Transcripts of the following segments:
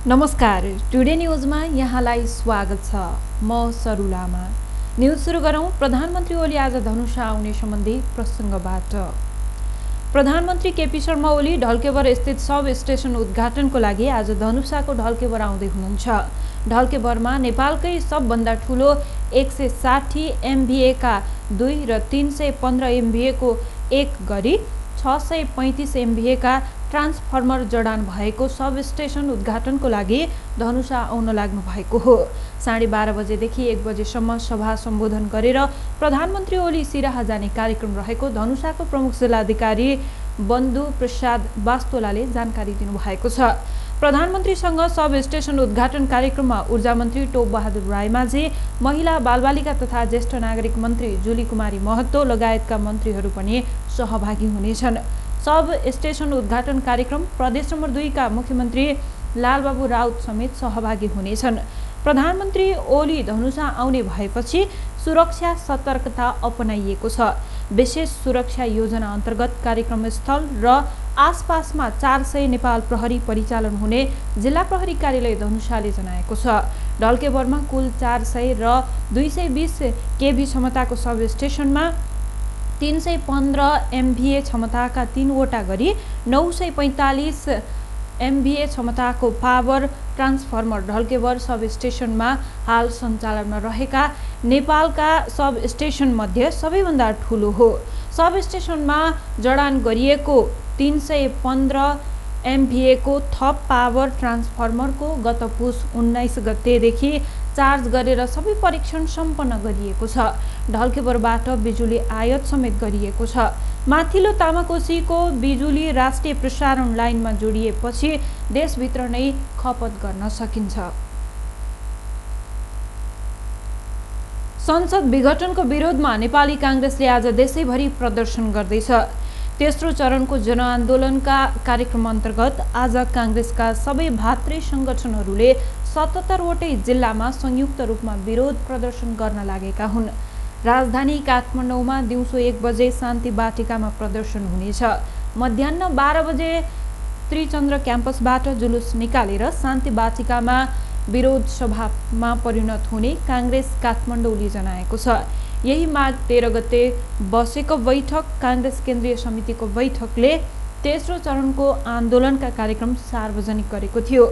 नमस्कार, टुडे न्यूजमा यहाँलाई स्वागत छ। म सरु लामा। न्यूज सुरु गरौँ। प्रधानमन्त्री ओली आज धनुषा आउने सम्बन्धी प्रसङ्गबाट। प्रधानमन्त्री केपी शर्मा ओली ढल्केबर स्थित सब स्टेसन उद्घाटनको लागि आज धनुषाको ढल्केबर आउँदै हुनुहुन्छ। ढल्केबरमा नेपालकै सबभन्दा ठूलो 160 MVA का 2 र 315 MVA को 1 गरी 635 MVA का ट्रान्सफर्मर जडान भएको सब स्टेसन उद्घाटनको लागि धनुषा आउन लाग्नु भएको हो। 12:30 बजेदेखि 1 बजेसम्म सभा सम्बोधन गरेर प्रधानमन्त्री ओली सिराहा जाने कार्यक्रम रहेको धनुषाको प्रमुख जिल्लाधिकारी बन्धु प्रसाद वास्तोलाले जानकारी दिनुभएको छ। प्रधानमन्त्रीसँग सब स्टेसन उद्घाटन कार्यक्रममा ऊर्जा मन्त्री टोप बहादुर रायमाझी, महिला बालबालिका तथा ज्येष्ठ नागरिक मन्त्री जुली कुमारी महतो लगायतका मन्त्रीहरू पनि सहभागी हुनेछन्। सब स्टेसन उद्घाटन कार्यक्रम प्रदेश नम्बर 2 का मुख्यमन्त्री लालबाबु राउत समेत सहभागी हुनेछन्। प्रधानमन्त्री ओली धनुषा आउने भएपछि सुरक्षा सतर्कता अपनाइएको छ। विशेष सुरक्षा योजना अन्तर्गत कार्यक्रम स्थल र आसपासमा 400 नेपाल प्रहरी परिचालन हुने जिल्ला प्रहरी कार्यालय धनुषाले जनाएको छ। ढल्केबरमा कुल 400 र 220 केभी क्षमताको सब स्टेसनमा 315 MVA क्षमताका 3वटा गरी 945 MVA क्षमताको पावर ट्रान्सफर्मर ढल्केबर सब स्टेसनमा हाल सञ्चालनमा रहेका नेपालका सब स्टेसन मध्ये सबैभन्दा ठूलो हो। सब स्टेसनमा जडान गरिएको 315 MVA को थप पावर ट्रान्सफर्मरको गत पुस 19 गतेदेखि चार्ज गरेर सबै परीक्षण सम्पन्न गरिएको छ। ढल्केबरबाट बिजुली आयात समेत गरिएको छ। माथिल्लो तामाकोसीको बिजुली राष्ट्रिय प्रसारण लाइनमा जोडिएपछि देशभित्र नै खपत गर्न सकिन्छ। संसद विघटनको विरोधमा नेपाली काङ्ग्रेसले आज देशैभरि प्रदर्शन गर्दैछ। तेस्रो चरणको जनआन्दोलनका कार्यक्रम अन्तर्गत आज काङ्ग्रेसका सबै भातृ सङ्गठनहरूले 77 वटै जिल्लामा संयुक्त रूपमा विरोध प्रदर्शन गर्न लागेका हुन्। राजधानी काठमाडौँमा दिउँसो 1 बजे शान्ति बाटिकामा प्रदर्शन हुनेछ। मध्याह्न 12 बजे त्रिचन्द्र क्याम्पसबाट जुलुस निकालेर शान्ति बाटिकामा विरोध सभामा परिणत हुने काङ्ग्रेस काठमाडौँले जनाएको छ। यही माघ 13 गते बसेको बैठक काङ्ग्रेस केन्द्रीय समितिको बैठकले तेस्रो चरणको आन्दोलनका कार्यक्रम सार्वजनिक गरेको थियो।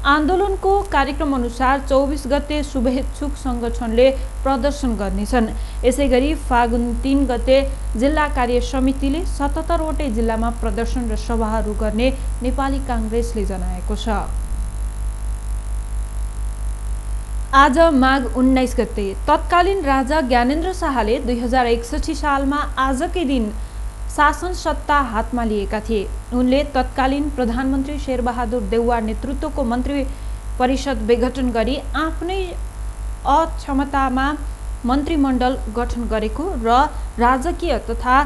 आन्दोलनको कार्यक्रम अनुसार 24 गते शुभेच्छुक सङ्गठनले प्रदर्शन गर्नेछन्। यसैगरी फागुन 3 गते जिल्ला कार्य समितिले 77 वटै जिल्लामा प्रदर्शन र सभाहरू गर्ने नेपाली काङ्ग्रेसले जनाएको छ। आज माघ 19 गते तत्कालीन राजा ज्ञानेन्द्र शाहले 2061 सालमा आजकै दिन शासन सत्ता हातमा लिएका थिए। उनले तत्कालीन प्रधानमन्त्री शेरबहादुर देउवा नेतृत्वको मन्त्री परिषद विघटन गरी आफ्नै अक्षमतामा मन्त्रीमण्डल गठन गरेको र राजकीय तथा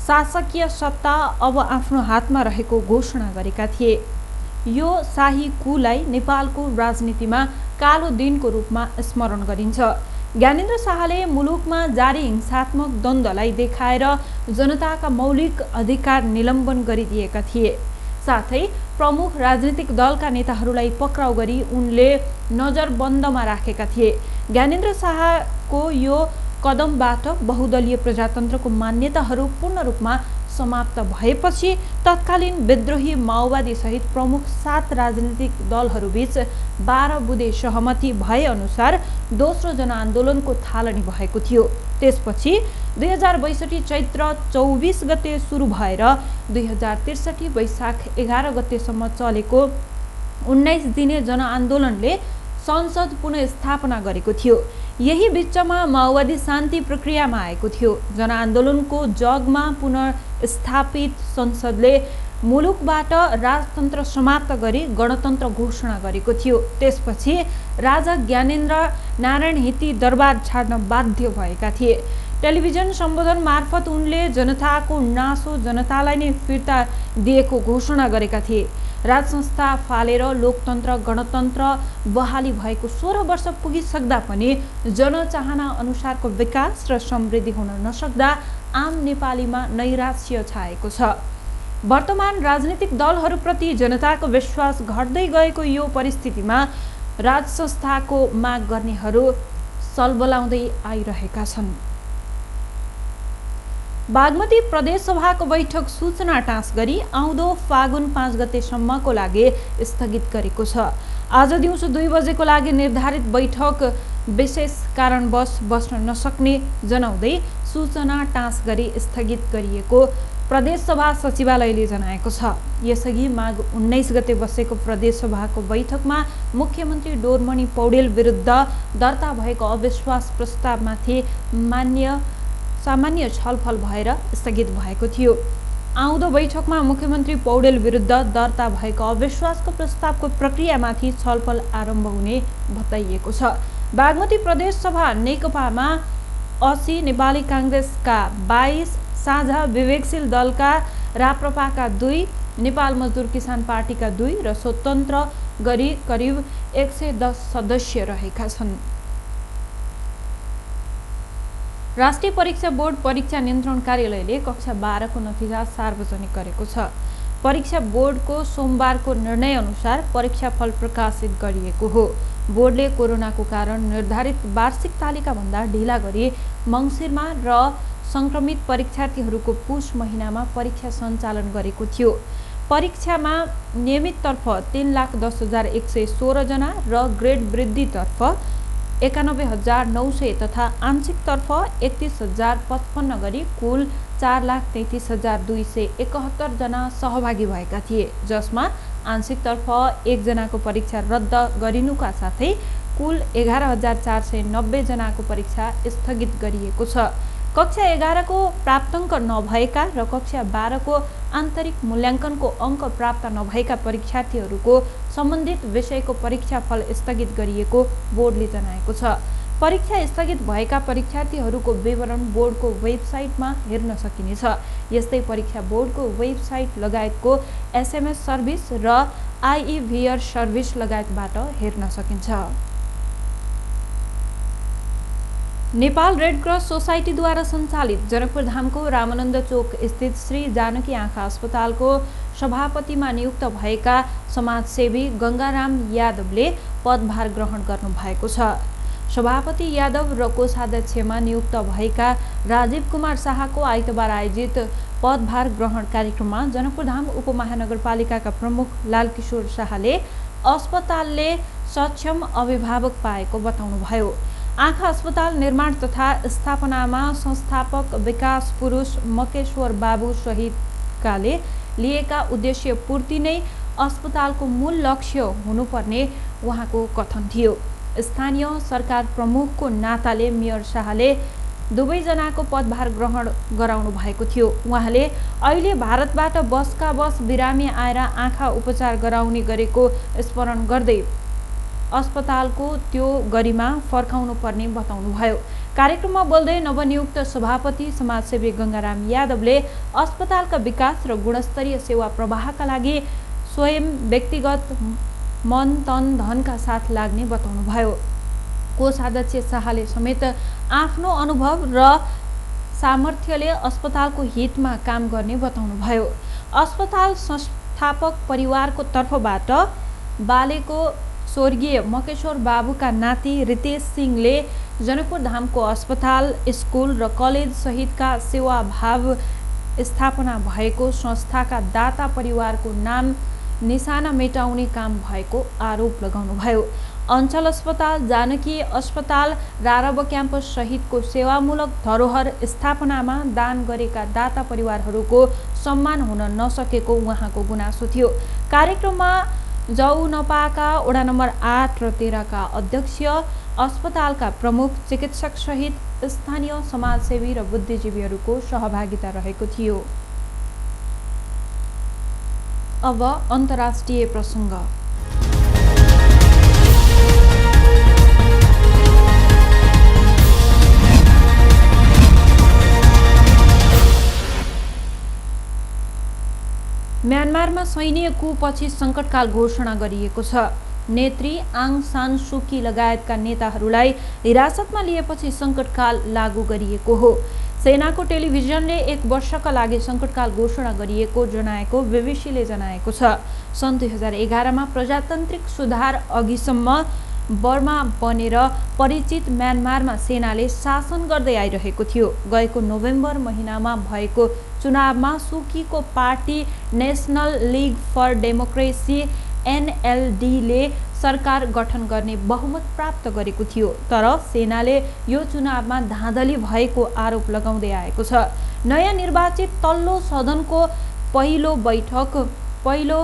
शासकीय सत्ता अब आफ्नो हातमा रहेको घोषणा गरेका थिए। यो शाही कुलाई नेपालको राजनीतिमा कालो दिनको रूपमा स्मरण गरिन्छ। ज्ञानेन्द्र शाहले मुलुकमा जारी हिंसात्मक द्वन्द्वलाई देखाएर जनताका मौलिक अधिकार निलम्बन गरिदिएका थिए। साथै प्रमुख राजनीतिक दलका नेताहरूलाई पक्राउ गरी उनले नजरबन्दमा राखेका थिए। ज्ञानेन्द्र शाहको यो कदमबाट बहुदलीय प्रजातन्त्रको मान्यताहरू पूर्ण रूपमा समाप्त भएपछि तत्कालीन विद्रोही माओवादी सहित प्रमुख 7 राजनीतिक दलहरूबीच 12 बुँदे सहमति भए अनुसार दोस्रो जनआन्दोलनको थालनी भएको थियो। त्यसपछि 2062 चैत्र 24 गते सुरु भएर 2063 वैशाख 11 गतेसम्म चलेको 19 दिने जनआन्दोलनले संसद पुनर्स्थापना गरेको थियो। यही बिचमा माओवादी शान्ति प्रक्रियामा आएको थियो। जनआन्दोलनको जगमा पुनर्स्थापित संसदले मुलुकबाट राजतन्त्र समाप्त गरी गणतन्त्र घोषणा गरेको थियो। त्यसपछि राजा ज्ञानेन्द्र नारायण हिती दरबार छाड्न बाध्य भएका थिए। टेलिभिजन सम्बोधन मार्फत उनले जनताको नासो जनतालाई नै फिर्ता दिएको घोषणा गरेका थिए। राजसंस्था फालेर लोकतन्त्र गणतन्त्र बहाली भएको 16 वर्ष पुगिसक्दा पनि जनचाहना अनुसारको विकास र समृद्धि हुन नसक्दा आम नेपालीमा नैराश्य छाएको छ। वर्तमान राजनीतिक दलहरूप्रति जनताको विश्वास घट्दै गएको यो परिस्थितिमा राज संस्थाको माग गर्नेहरू सलबलाउँदै आइरहेका छन्। बागमती प्रदेशसभाको बैठक सूचना टाँस गरी आउँदो फागुन 5 गतेसम्मको लागि स्थगित गरेको छ। आज दिउँसो 2 बजेको लागि निर्धारित बैठक विशेष कारणवश बस्न नसक्ने जनाउँदै सूचना टाँस गरी स्थगित गरिएको प्रदेशसभा सचिवालयले जनाएको छ। यसअघि माघ 19 गते बसेको प्रदेशसभाको बैठकमा मुख्यमन्त्री डोरमणि पौडेल विरुद्ध दर्ता भएको अविश्वास प्रस्तावमाथि सामान्य छलफल भएर स्थगित भएको थियो। आउँदो बैठकमा मुख्यमन्त्री पौडेल विरुद्ध दर्ता भएको अविश्वासको प्रस्तावको प्रक्रियामाथि छलफल आरम्भ हुने बताइएको छ। बागमती प्रदेशसभा नेकपामा 80, नेपाली काङ्ग्रेसका 22, साझा विवेकशील दलका राप्रपाका 2, नेपाल मजदुर किसान पार्टीका 2 र स्वतन्त्र गरी करिब 110 सदस्य रहेका छन्। राष्ट्रिय परीक्षा बोर्ड परीक्षा नियन्त्रण कार्यालयले कक्षा 12 को नतिजा सार्वजनिक गरेको छ। परीक्षा बोर्डको सोमबारको निर्णय अनुसार परीक्षाफल प्रकाशित गरिएको हो। बोर्डले कोरोनाको कारण निर्धारित वार्षिक तालिकाभन्दा ढिला गरी मङ्सिरमा र संक्रमित परीक्षार्थीहरूको पुष महिनामा परीक्षा सञ्चालन गरेको थियो। परीक्षामा नियमिततर्फ 3,10,116 जना र ग्रेड वृद्धितर्फ 91,900 तथा आंशिकतर्फ 31,055 गरी कुल 4,33,271 जना सहभागी भएका थिए, जसमा आंशिकतर्फ 1 जनाको परीक्षा रद्द गरिनुका साथै कुल 11,490 जनाको परीक्षा स्थगित गरिएको छ। कक्षा 11 को प्राप्ताङ्क नभएका र कक्षा 12 को आन्तरिक मूल्याङ्कनको अङ्क प्राप्त नभएका परीक्षार्थीहरूको सम्बन्धित विषयको परीक्षाफल स्थगित गरिएको बोर्डले जनाएको छ। परीक्षा स्थगित भएका परीक्षार्थीहरूको विवरण बोर्डको वेबसाइटमा हेर्न सकिनेछ। यस्तै परीक्षा बोर्डको वेबसाइट लगायतको SMS सर्भिस र IEVR सर्भिस लगायतबाट हेर्न सकिन्छ। नेपाल रेड क्रस सोसाइटीद्वारा सञ्चालित जनकपुरधामको रामानन्द चोक स्थित श्री जानकी आँखा अस्पतालको सभापतिमा नियुक्त भएका समाजसेवी गङ्गाराम यादवले पदभार ग्रहण गर्नुभएको छ। सभापति यादव र कोषाध्यक्षमा नियुक्त भएका राजीव कुमार शाहको आइतबार आयोजित पदभार ग्रहण कार्यक्रममा जनकपुरधाम उपमहानगरपालिकाका प्रमुख लालकिशोर शाहले अस्पतालले सक्षम अभिभावक पाएको बताउनुभयो। आँखा अस्पताल निर्माण तथा स्थापनामा संस्थापक विकास पुरुष मकेश्वर बाबु सहितकाले लिएका उद्देश्य पूर्ति नै अस्पतालको मूल लक्ष्य हुनुपर्ने उहाँको कथन थियो। स्थानीय सरकार प्रमुखको नाताले मेयर शाहले दुवैजनाको पदभार ग्रहण गराउनु भएको थियो। उहाँले अहिले भारतबाट बसका बस बिरामी आएर आँखा उपचार गराउने गरेको स्मरण गर्दै अस्पतालको त्यो गरिमा फर्काउनु पर्ने बताउनुभयो। कार्यक्रममा बोल्दै नवनियुक्त सभापति समाजसेवी गङ्गाराम यादवले अस्पतालका विकास र गुणस्तरीय सेवा प्रवाहका लागि स्वयं व्यक्तिगत मन तन धनका साथ लाग्ने बताउनुभयो। कोषाध्यक्ष शाहले समेत आफ्नो अनुभव र सामर्थ्यले अस्पतालको हितमा काम गर्ने बताउनुभयो। अस्पताल संस्थापक परिवारको तर्फबाट बालेको स्वर्गीय मकेश्वर बाबुका नाति रितेश सिंहले जनकपुरधामको अस्पताल, स्कुल र कलेज सहितका सेवाभाव स्थापना भएको संस्थाका दाता परिवारको नाम निशाना मेटाउने काम भएको आरोप लगाउनुभयो। अञ्चल अस्पताल, जानकी अस्पताल, रारब क्याम्पस सहितको सेवामूलक धरोहर स्थापनामा दान गरेका दाता परिवारहरूको सम्मान हुन नसकेको उहाँको गुनासो थियो। कार्यक्रममा जौनपाका वडा नम्बर 8 र 13 का अध्यक्ष, अस्पतालका प्रमुख, चिकित्सक सहित स्थानीय समाजसेवी र बुद्धिजीवीहरूको सहभागिता रहेको थियो। अब अन्तर्राष्ट्रिय प्रसङ्ग। म्यानमारमा सैन्य कुपछि सङ्कटकाल घोषणा गरिएको छ। नेत्री आङ सान सुकी लगायतका नेताहरूलाई हिरासतमा लिएपछि सङ्कटकाल लागू गरिएको हो। सेनाको टेलिभिजनले 1 वर्षका लागि सङ्कटकाल घोषणा गरिएको जनाएको बीबीसीले जनाएको छ। सन् 2011 मा प्रजातान्त्रिक सुधार अघिसम्म बर्मा बनेर परिचित म्यानमारमा सेनाले शासन गर्दै आइरहेको थियो। गएको नोभेम्बर महिनामा भएको चुनावमा सुकीको party national league for democracy NLD-ले सरकार गठन गर्ने बहुमत प्राप्त गरेको थियो, तर सेनाले यो चुनावमा धाँधली भएको आरोप लगाउँदै आएको छ। नयाँ निर्वाचित तल्लो सदनको पहिलो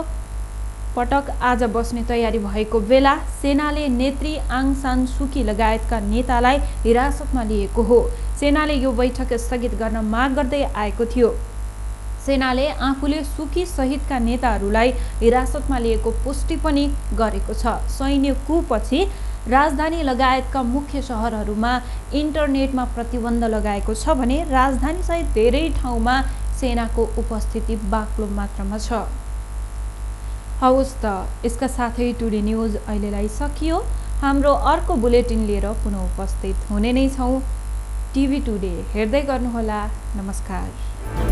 पटक आज बस्ने तयारी भएको बेला सेनाले नेत्री आङ सान सुकी लगायतका नेतालाई हिरासतमा लिएको हो। सेनाले यो बैठक स्थगित गर्न माग गर्दै आएको थियो। सेनाले आफूले सुकी सहितका नेताहरूलाई हिरासतमा लिएको पुष्टि पनि गरेको छ। सैन्य कुपछि राजधानी लगायतका मुख्य शहरहरूमा इन्टरनेटमा प्रतिबन्ध लगाएको छ भने राजधानीसहित धेरै ठाउँमा सेनाको उपस्थिति बाक्लो मात्रामा छ। हवस् त, यसका साथै टुडे न्युज अहिलेलाई सकियो। हाम्रो अर्को बुलेटिन लिएर पुनः उपस्थित हुने नै छौँ। टिभी टुडे हेर्दै गर्नुहोला। नमस्कार।